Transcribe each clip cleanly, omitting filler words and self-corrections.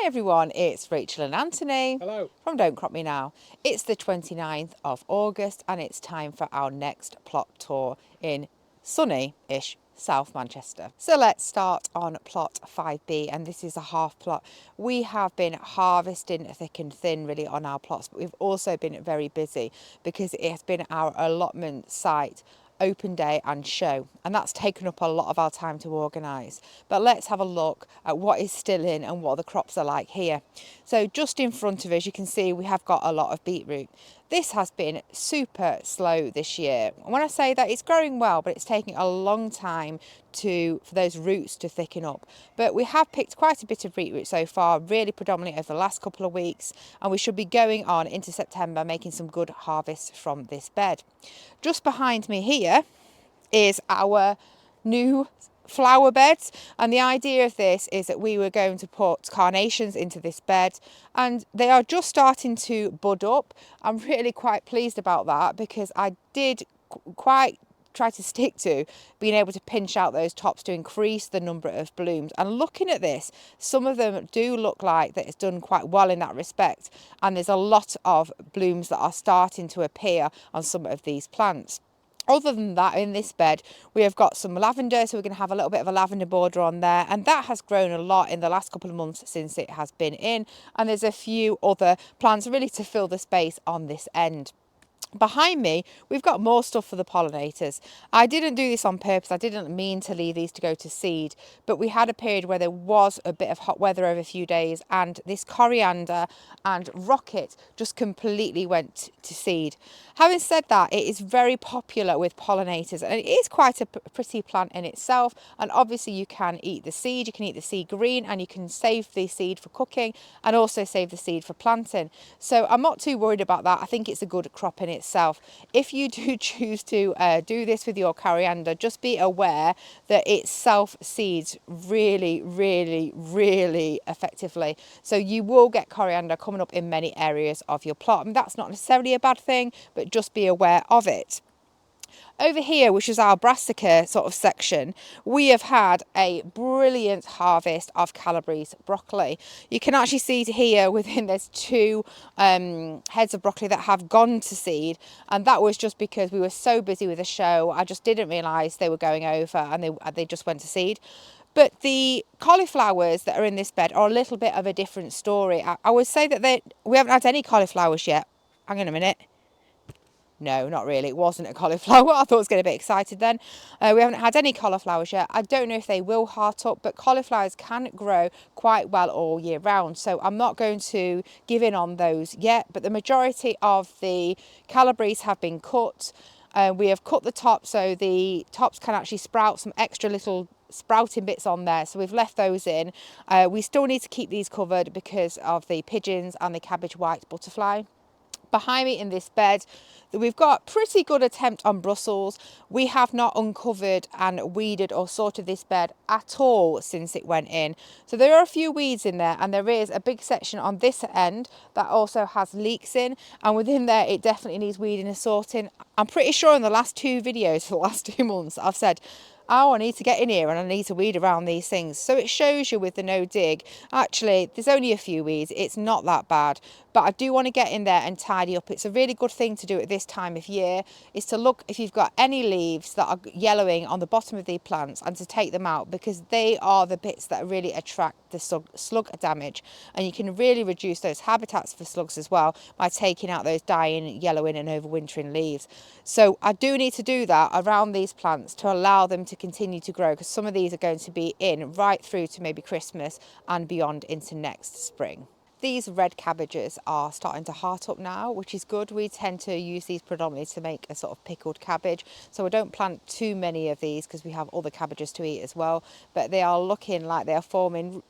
Hi everyone, it's Rachel and Anthony. Hello. From Don't Crop Me Now. It's the 29th of August and it's time for our next plot tour in sunny-ish South Manchester. So let's start on plot 5B, and this is a half plot. We have been harvesting thick and thin really on our plots, but we've also been very busy because it has been our allotment site open day and show, and that's taken up a lot of our time to organise. But let's have a look at what is still in and what the crops are like here. So just in front of us you can see we have got a lot of beetroot. This has been super slow this year. When I say that, it's growing well, but it's taking a long time for those roots to thicken up. But we have picked quite a bit of beetroot so far, really predominantly over the last couple of weeks, and we should be going on into September making some good harvests from this bed. Just behind me here is our new flower beds, and the idea of this is that we were going to put carnations into this bed, and they are just starting to bud up. I'm really quite pleased about that because I did quite try to stick to being able to pinch out those tops to increase the number of blooms. And looking at this, some of them do look like that it's done quite well in that respect, and there's a lot of blooms that are starting to appear on some of these plants. Other than that, in this bed we have got some lavender, so we're going to have a little bit of a lavender border on there, and that has grown a lot in the last couple of months since it has been in. And there's a few other plants really to fill the space on this end. Behind me we've got more stuff for the pollinators. I didn't do this on purpose, I didn't mean to leave these to go to seed, but we had a period where there was a bit of hot weather over a few days, and this coriander and rocket just completely went to seed. Having said that, it is very popular with pollinators, and it is quite a pretty plant in itself. And obviously you can eat the seed, you can eat the seed green, and you can save the seed for cooking and also save the seed for planting. So I'm not too worried about that. I think it's a good crop in itself. If you do choose to do this with your coriander, just be aware that it self seeds really effectively, so you will get coriander coming up in many areas of your plot, and that's not necessarily a bad thing, but just be aware of it. Over here, which is our brassica sort of section, we have had a brilliant harvest of Calabrese broccoli. You can actually see here within there's two heads of broccoli that have gone to seed, and that was just because we were so busy with the show. I just didn't realise they were going over, and they just went to seed. But the cauliflowers that are in this bed are a little bit of a different story. I would say that we haven't had any cauliflowers yet. Hang on a minute. No, not really. It wasn't a cauliflower. I thought I was getting a bit excited then. We haven't had any cauliflowers yet. I don't know if they will heart up, but cauliflowers can grow quite well all year round. So I'm not going to give in on those yet, but the majority of the Calabrese have been cut. We have cut the top so the tops can actually sprout some extra little sprouting bits on there, so we've left those in. We still need to keep these covered because of the pigeons and the cabbage white butterfly. Behind me in this bed we've got pretty good attempt on Brussels. We have not uncovered and weeded or sorted this bed at all since it went in, so there are a few weeds in there, and there is a big section on this end that also has leeks in, and within there it definitely needs weeding and sorting. I'm pretty sure in the last two videos for the last 2 months I've said, oh, I need to get in here and I need to weed around these things. So it shows you with the no dig, actually there's only a few weeds, it's not that bad. But I do want to get in there and tidy up. It's a really good thing to do at this time of year, is to look if you've got any leaves that are yellowing on the bottom of the plants and to take them out, because they are the bits that really attract the slug damage, and you can really reduce those habitats for slugs as well by taking out those dying, yellowing and overwintering leaves. So I do need to do that around these plants to allow them to continue to grow, because some of these are going to be in right through to maybe Christmas and beyond into next spring. These red cabbages are starting to heart up now, which is good. We tend to use these predominantly to make a sort of pickled cabbage, so I don't plant too many of these because we have other cabbages to eat as well. But they are looking like they are forming,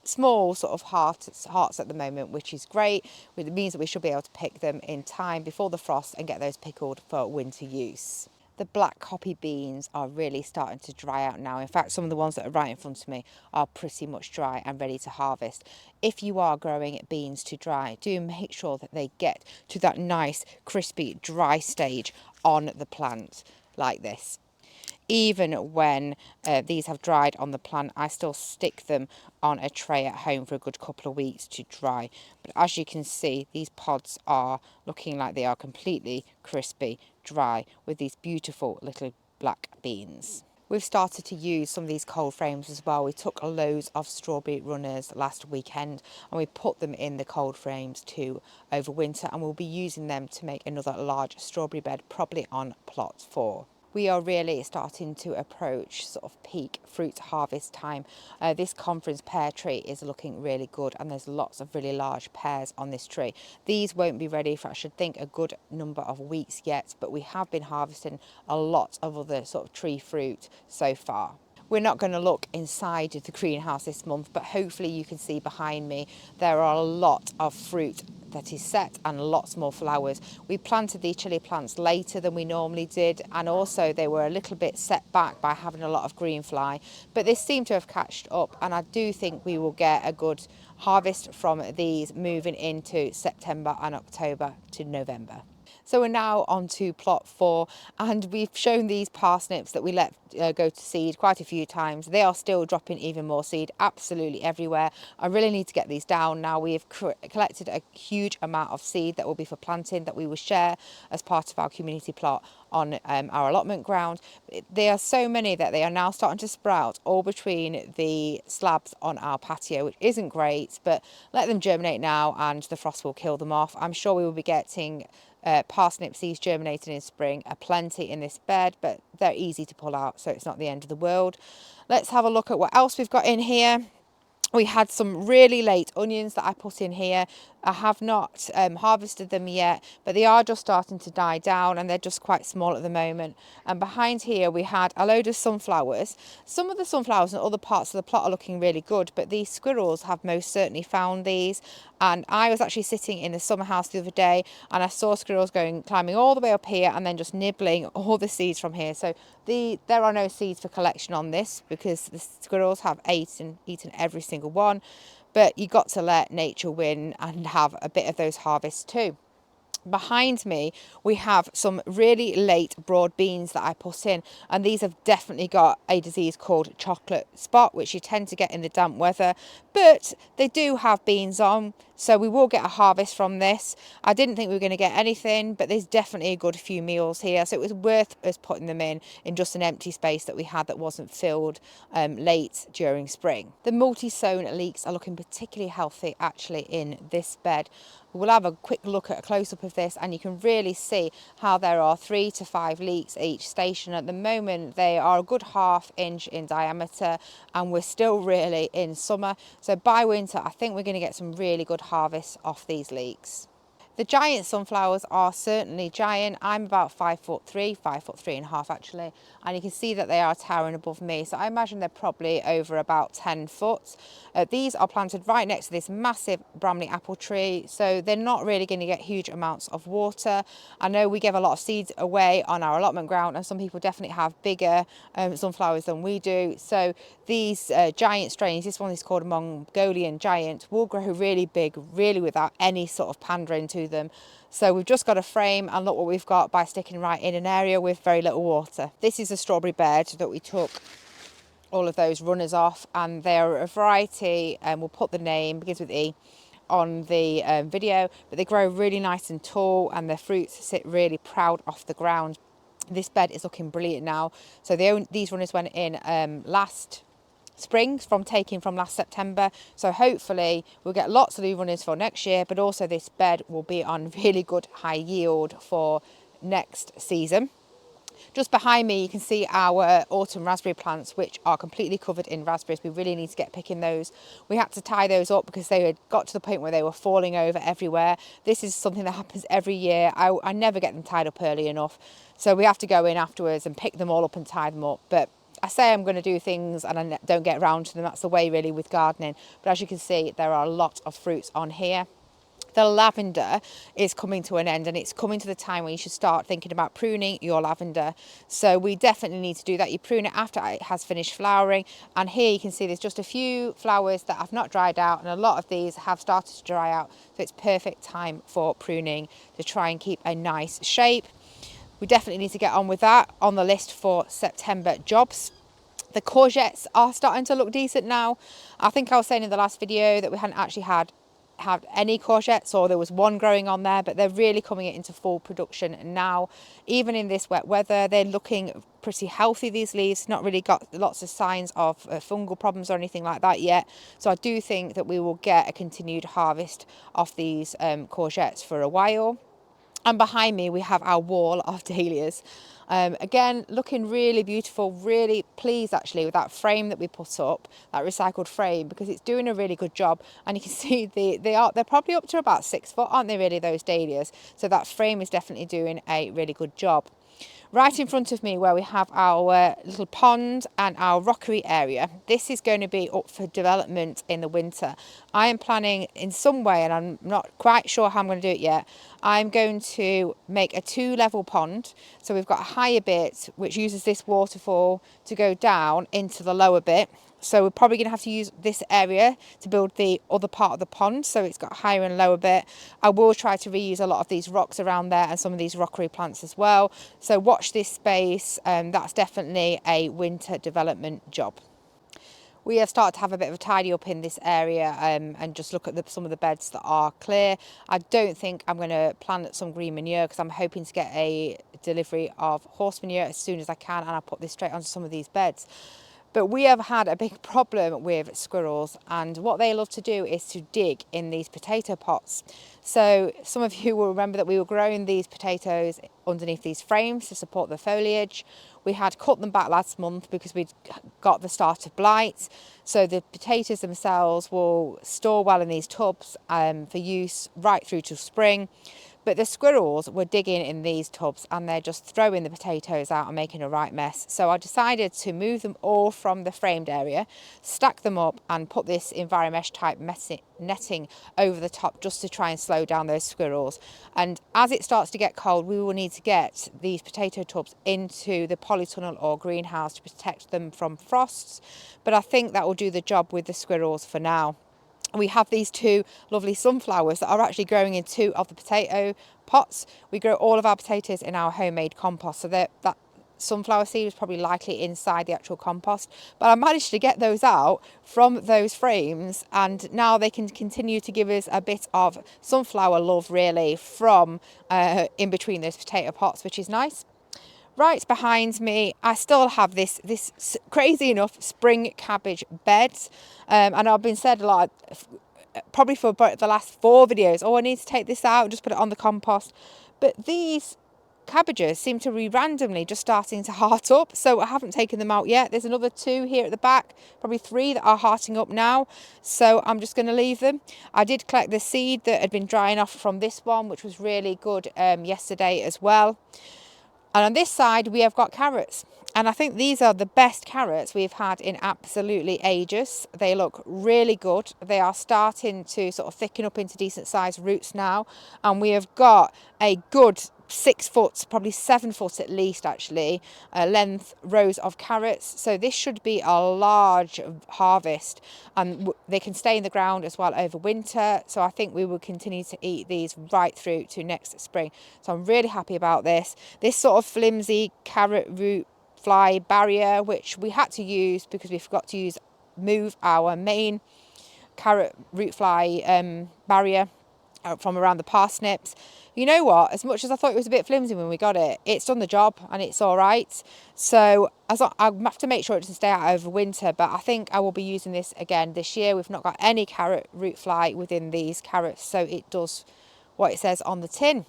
small sort of hearts at the moment, which is great. It means that we should be able to pick them in time before the frost and get those pickled for winter use. The black hoppy beans are really starting to dry out now. In fact, some of the ones that are right in front of me are pretty much dry and ready to harvest. If you are growing beans to dry, do make sure that they get to that nice crispy dry stage on the plant like this. even when these have dried on the plant, I still stick them on a tray at home for a good couple of weeks to dry. But as you can see, these pods are looking like they are completely crispy, dry, with these beautiful little black beans. We've started to use some of these cold frames as well. We took loads of strawberry runners last weekend and we put them in the cold frames to overwinter, and we'll be using them to make another large strawberry bed, probably on plot 4. We are really starting to approach sort of peak fruit harvest time. This conference pear tree is looking really good, and there's lots of really large pears on this tree. These won't be ready for, I should think, a good number of weeks yet, but we have been harvesting a lot of other sort of tree fruit so far. We're not going to look inside the greenhouse this month, but hopefully you can see behind me there are a lot of fruit that is set and lots more flowers. We planted these chilli plants later than we normally did, and also they were a little bit set back by having a lot of green fly, but this seemed to have catched up, and I do think we will get a good harvest from these moving into September and October to November. So we're now on to plot 4, and we've shown these parsnips that we let go to seed quite a few times. They are still dropping even more seed absolutely everywhere. I really need to get these down now. We have collected a huge amount of seed that will be for planting, that we will share as part of our community plot on our allotment ground. There are so many that they are now starting to sprout all between the slabs on our patio, which isn't great, but let them germinate now and the frost will kill them off. I'm sure we will be getting parsnip seeds germinating in spring are plenty in this bed, but they're easy to pull out, so it's not the end of the world. Let's have a look at what else we've got in here. We had some really late onions that I put in here. I have not harvested them yet, but they are just starting to die down and they're just quite small at the moment. And behind here we had a load of sunflowers. Some of the sunflowers in other parts of the plot are looking really good, but these squirrels have most certainly found these. And I was actually sitting in the summer house the other day and I saw squirrels climbing all the way up here and then just nibbling all the seeds from here. So there are no seeds for collection on this because the squirrels have eaten every single one. But you got to let nature win and have a bit of those harvests too. Behind me we have some really late broad beans that I put in, and these have definitely got a disease called chocolate spot, which you tend to get in the damp weather, but they do have beans on, so we will get a harvest from this. I didn't think we were going to get anything, but there's definitely a good few meals here, so it was worth us putting them in just an empty space that we had that wasn't filled late during spring. The multi-sown leeks are looking particularly healthy actually in this bed. We'll have a quick look at a close-up of this and you can really see how there are 3 to 5 leeks each station. At the moment they are a good ½ inch in diameter and we're still really in summer, so by winter I think we're going to get some really good harvests off these leeks. The giant sunflowers are certainly giant. I'm about 5'3", 5'3.5" actually, and you can see that they are towering above me, so I imagine they're probably over about 10 foot. These are planted right next to this massive Bramley apple tree, so they're not really going to get huge amounts of water. I know we give a lot of seeds away on our allotment ground and some people definitely have bigger sunflowers than we do, so these giant strains, this one is called a Mongolian giant, will grow really big, really without any sort of pandering to them. So we've just got a frame and look what we've got by sticking right in an area with very little water. This is a strawberry bed that we took all of those runners off, and they're a variety, and we'll put the name, begins with E, on the video, but they grow really nice and tall and their fruits sit really proud off the ground. This bed is looking brilliant now. So these runners went in last spring from last September, so hopefully we'll get lots of new runners for next year, but also this bed will be on really good high yield for next season. Just behind me you can see our autumn raspberry plants, which are completely covered in raspberries. We really need to get picking those. We had to tie those up because they had got to the point where they were falling over everywhere. This is something that happens every year. I never get them tied up early enough, so we have to go in afterwards and pick them all up and tie them up. But I say I'm going to do things and I don't get around to them. That's the way really with gardening. But as you can see, there are a lot of fruits on here. The lavender is coming to an end, and it's coming to the time where you should start thinking about pruning your lavender. So we definitely need to do that. You prune it after it has finished flowering, and here you can see there's just a few flowers that have not dried out, and a lot of these have started to dry out, so it's perfect time for pruning to try and keep a nice shape. we definitely need to get on with that on the list for September jobs. The courgettes are starting to look decent now. I think I was saying in the last video that we hadn't actually had any courgettes, or there was one growing on there, but they're really coming into full production now. Even in this wet weather, they're looking pretty healthy, these leaves. Not really got lots of signs of fungal problems or anything like that yet. So I do think that we will get a continued harvest of these courgettes for a while. And behind me we have our wall of dahlias. Again, looking really beautiful, really pleased actually with that frame that we put up, that recycled frame, because it's doing a really good job. And you can see they're probably up to about 6 foot, aren't they really, those dahlias? So that frame is definitely doing a really good job. Right in front of me, where we have our little pond and our rockery area, this is going to be up for development in the winter. I am planning in some way, and I'm not quite sure how I'm going to do it yet, I'm going to make a 2-level pond. So we've got a higher bit which uses this waterfall to go down into the lower bit. So we're probably going to have to use this area to build the other part of the pond, so it's got a higher and lower bit. I will try to reuse a lot of these rocks around there and some of these rockery plants as well. So watch this space. That's definitely a winter development job. We have started to have a bit of a tidy up in this area and just look at some of the beds that are clear. I don't think I'm going to plant some green manure because I'm hoping to get a delivery of horse manure as soon as I can, and I'll put this straight onto some of these beds. But we have had a big problem with squirrels, and what they love to do is to dig in these potato pots. So some of you will remember that we were growing these potatoes underneath these frames to support the foliage. We had cut them back last month because we'd got the start of blight. So the potatoes themselves will store well in these tubs for use right through to spring. But the squirrels were digging in these tubs and they're just throwing the potatoes out and making a right mess. So I decided to move them all from the framed area, stack them up and put this EnviroMesh type netting over the top just to try and slow down those squirrels. And as it starts to get cold, we will need to get these potato tubs into the polytunnel or greenhouse to protect them from frosts. But I think that will do the job with the squirrels for now. We have these 2 lovely sunflowers that are actually growing in 2 of the potato pots. We grow all of our potatoes in our homemade compost, so that sunflower seed is probably likely inside the actual compost. But I managed to get those out from those frames, and now they can continue to give us a bit of sunflower love really from in between those potato pots, which is nice. Right behind me, I still have this crazy enough spring cabbage bed, and I've been said a lot, probably for the last 4 videos, oh, I need to take this out and just put it on the compost. But these cabbages seem to be randomly just starting to heart up, so I haven't taken them out yet. There's another 2 here at the back, probably 3 that are hearting up now, so I'm just going to leave them. I did collect the seed that had been drying off from this one, which was really good yesterday as well. And on this side, we have got carrots. And I think these are the best carrots we've had in absolutely ages. They look really good. They are starting to sort of thicken up into decent sized roots now. And we have got a good 6 foot, probably 7 foot at least actually, length rows of carrots. So this should be a large harvest, and they can stay in the ground as well over winter. So I think we will continue to eat these right through to next spring. So I'm really happy about this. This sort of flimsy carrot root fly barrier, which we had to use because we forgot to move our main carrot root fly barrier from around the parsnips. You know what, as much as I thought it was a bit flimsy when we got it, it's done the job and it's all right. So I'll have to make sure it doesn't stay out over winter, but I think I will be using this again this year. We've not got any carrot root fly within these carrots, so it does what it says on the tin.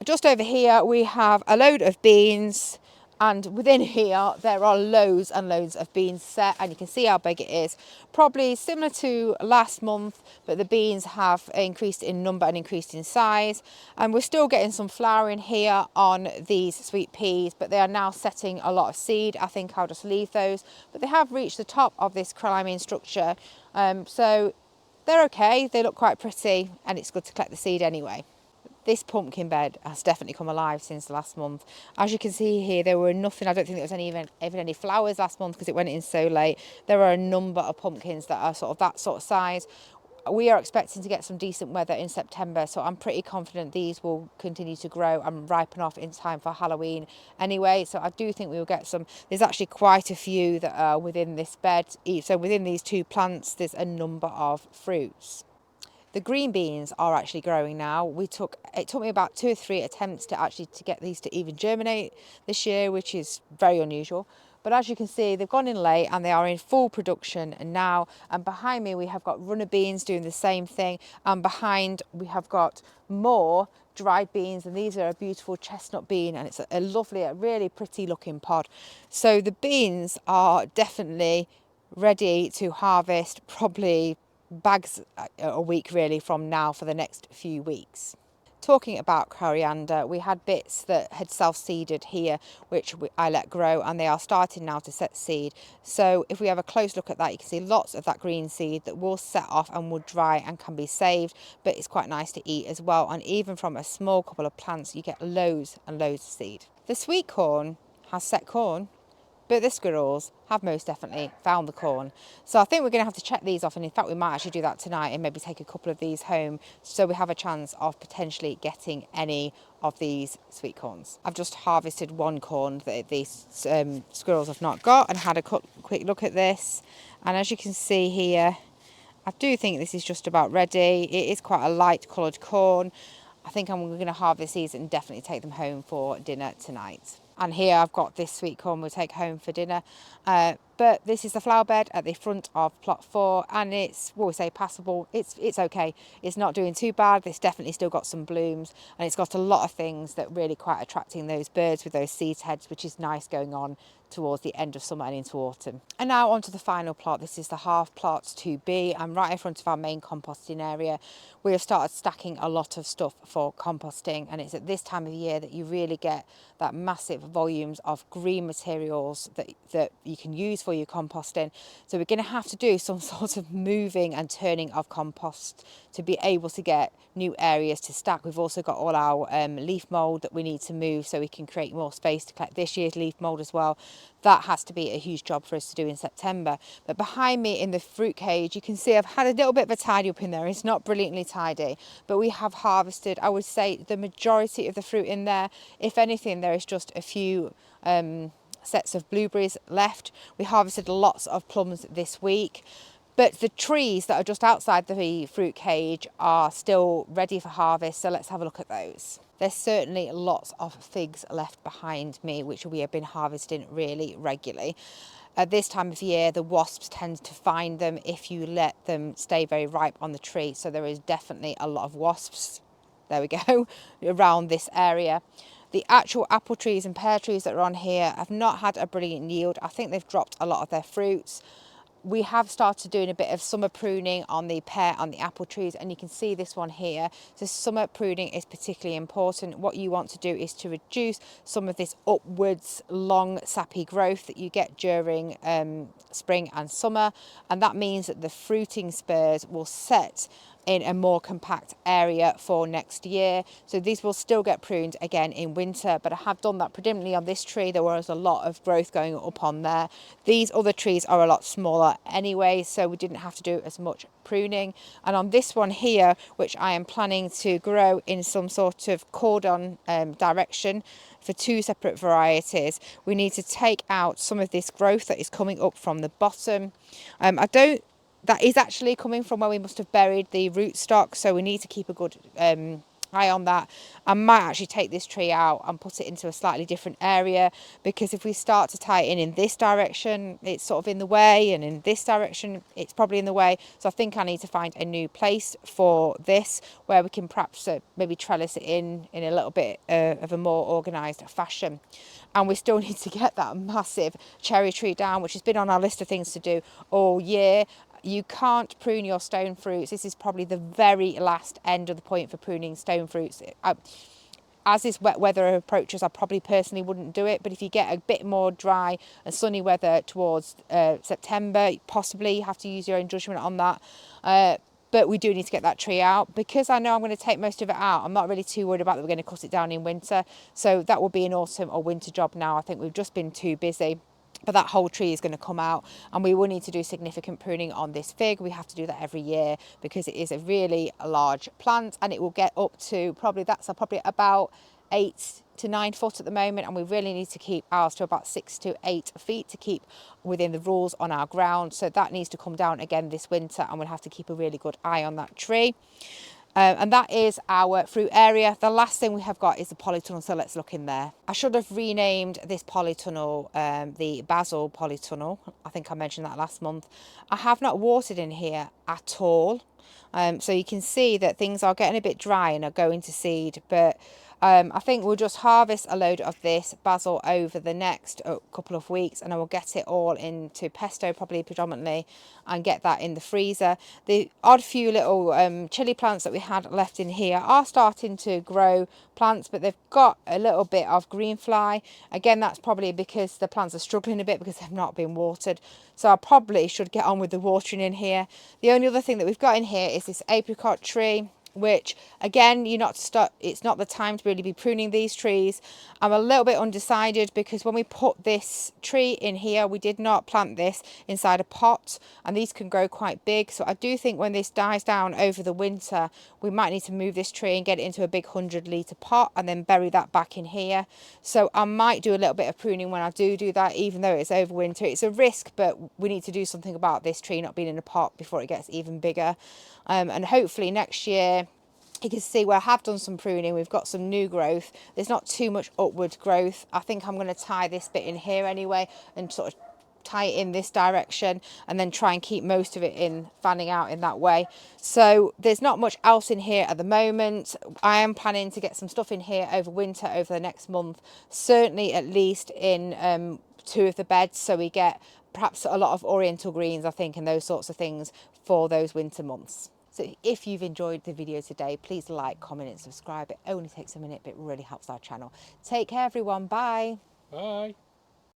Just over here we have a load of beans, and within here there are loads and loads of beans set, and you can see how big it is. Probably similar to last month, but the beans have increased in number and increased in size. And we're still getting some flowering here on these sweet peas, but they are now setting a lot of seed. I think I'll just leave those, but they have reached the top of this climbing structure, so they're okay. They look quite pretty, and it's good to collect the seed anyway. This pumpkin bed has definitely come alive since last month. As you can see here, there were nothing. I don't think there was even any flowers last month because it went in so late. There are a number of pumpkins that are that sort of size. We are expecting to get some decent weather in September, so I'm pretty confident these will continue to grow and ripen off in time for Halloween anyway. So I do think we will get some. There's actually quite a few that are within this bed. So within these two plants, there's a number of fruits. The green beans are actually growing now. It took me about 2 or 3 attempts to get these to even germinate this year, which is very unusual. But as you can see, they've gone in late and they are in full production and now. And behind me, we have got runner beans doing the same thing. And behind, we have got more dried beans, and these are a beautiful chestnut bean, and it's a lovely, a really pretty looking pod. So the beans are definitely ready to harvest, probably bags a week really from now for the next few weeks. Talking about coriander, we had bits that had self-seeded here, which I let grow, and they are starting now to set seed. So if we have a close look at that, you can see lots of that green seed that will set off and will dry and can be saved, but it's quite nice to eat as well. And even from a small couple of plants, you get loads and loads of seed. The sweet corn has set corn, but the squirrels have most definitely found the corn. So I think we're going to have to check these off, and in fact we might actually do that tonight and maybe take a couple of these home so we have a chance of potentially getting any of these sweet corns. I've just harvested one corn that these squirrels have not got and had a quick look at this, and as you can see here, I do think this is just about ready. It is quite a light coloured corn. I think I'm going to harvest these and definitely take them home for dinner tonight. And here I've got this sweet corn we'll take home for dinner. But this is the flower bed at the front of plot 4, and it's, what we say, passable. It's okay. It's not doing too bad. It's definitely still got some blooms, and it's got a lot of things that really quite attracting those birds with those seed heads, which is nice going on towards the end of summer and into autumn. And now onto the final plot. This is the half plot 2B. I'm right in front of our main composting area. We have started stacking a lot of stuff for composting, and it's at this time of year that you really get that massive volumes of green materials that you can use for your composting. So we're going to have to do some sort of moving and turning of compost to be able to get new areas to stack. We've also got all our leaf mould that we need to move so we can create more space to collect this year's leaf mould as well. That has to be a huge job for us to do in September. But behind me in the fruit cage, you can see I've had a little bit of a tidy up in there. It's not brilliantly tidy, but we have harvested, I would say, the majority of the fruit in there. If anything, there is just a few sets of blueberries left. We harvested lots of plums this week. But the trees that are just outside the fruit cage are still ready for harvest, so let's have a look at those. There's certainly lots of figs left behind me, which we have been harvesting really regularly. At this time of year, the wasps tend to find them if you let them stay very ripe on the tree. So there is definitely a lot of wasps, there we go, around this area. The actual apple trees and pear trees that are on here have not had a brilliant yield. I think they've dropped a lot of their fruits. We have started doing a bit of summer pruning on the pear and the apple trees, and you can see this one here. So summer pruning is particularly important. What you want to do is to reduce some of this upwards long sappy growth that you get during spring and summer, and that means that the fruiting spurs will set in a more compact area for next year. So these will still get pruned again in winter, but I have done that predominantly on this tree. There was a lot of growth going up on there. These other trees are a lot smaller anyway, so we didn't have to do as much pruning. And on this one here, which I am planning to grow in some sort of cordon direction for 2 separate varieties, we need to take out some of this growth that is coming up from the bottom. That is actually coming from where we must have buried the rootstock, so we need to keep a good eye on that. I might actually take this tree out and put it into a slightly different area, because if we start to tie it in this direction, it's sort of in the way, and in this direction, it's probably in the way. So I think I need to find a new place for this where we can perhaps maybe trellis it in a little bit of a more organised fashion. And we still need to get that massive cherry tree down, which has been on our list of things to do all year. You can't prune your stone fruits. This is probably the very last end of the point for pruning stone fruits. As this wet weather approaches, I probably personally wouldn't do it, but if you get a bit more dry and sunny weather towards September, possibly you have to use your own judgment on that. But we do need to get that tree out. Because I know I'm going to take most of it out, I'm not really too worried about that we're going to cut it down in winter. So that will be an autumn or winter job now. I think we've just been too busy. but that whole tree is going to come out, and we will need to do significant pruning on this fig. We have to do that every year because it is a really large plant, and it will get up to probably about 8 to 9 foot at the moment, and we really need to keep ours to about 6 to 8 feet to keep within the rules on our ground. So that needs to come down again this winter, and we'll have to keep a really good eye on that tree. And that is our fruit area. The last thing we have got is the polytunnel, so let's look in there. I should have renamed this polytunnel the basil polytunnel. I think I mentioned that last month. I have not watered in here at all. So you can see that things are getting a bit dry and are going to seed, but I think we'll just harvest a load of this basil over the next couple of weeks, and I will get it all into pesto, probably predominantly, and get that in the freezer. The odd few little chili plants that we had left in here are starting to grow plants, but they've got a little bit of green fly. Again, that's probably because the plants are struggling a bit because they've not been watered. So I probably should get on with the watering in here. The only other thing that we've got in here is this apricot tree, which again, it's not the time to really be pruning these trees. I'm a little bit undecided because when we put this tree in here, we did not plant this inside a pot, and these can grow quite big. So I do think when this dies down over the winter, we might need to move this tree and get it into a big 100-litre pot and then bury that back in here. So I might do a little bit of pruning when I do that, even though it's over winter. It's a risk, but we need to do something about this tree not being in a pot before it gets even bigger. And hopefully next year, you can see where I have done some pruning. We've got some new growth. There's not too much upward growth. I think I'm going to tie this bit in here anyway and sort of tie it in this direction, and then try and keep most of it in, fanning out in that way. So there's not much else in here at the moment. I am planning to get some stuff in here over winter, over the next month, certainly at least in 2 of the beds, so we get perhaps a lot of oriental greens, I think, and those sorts of things for those winter months. So if you've enjoyed the video today, please like, comment and subscribe. It only takes a minute, but it really helps our channel. Take care, everyone. Bye. Bye.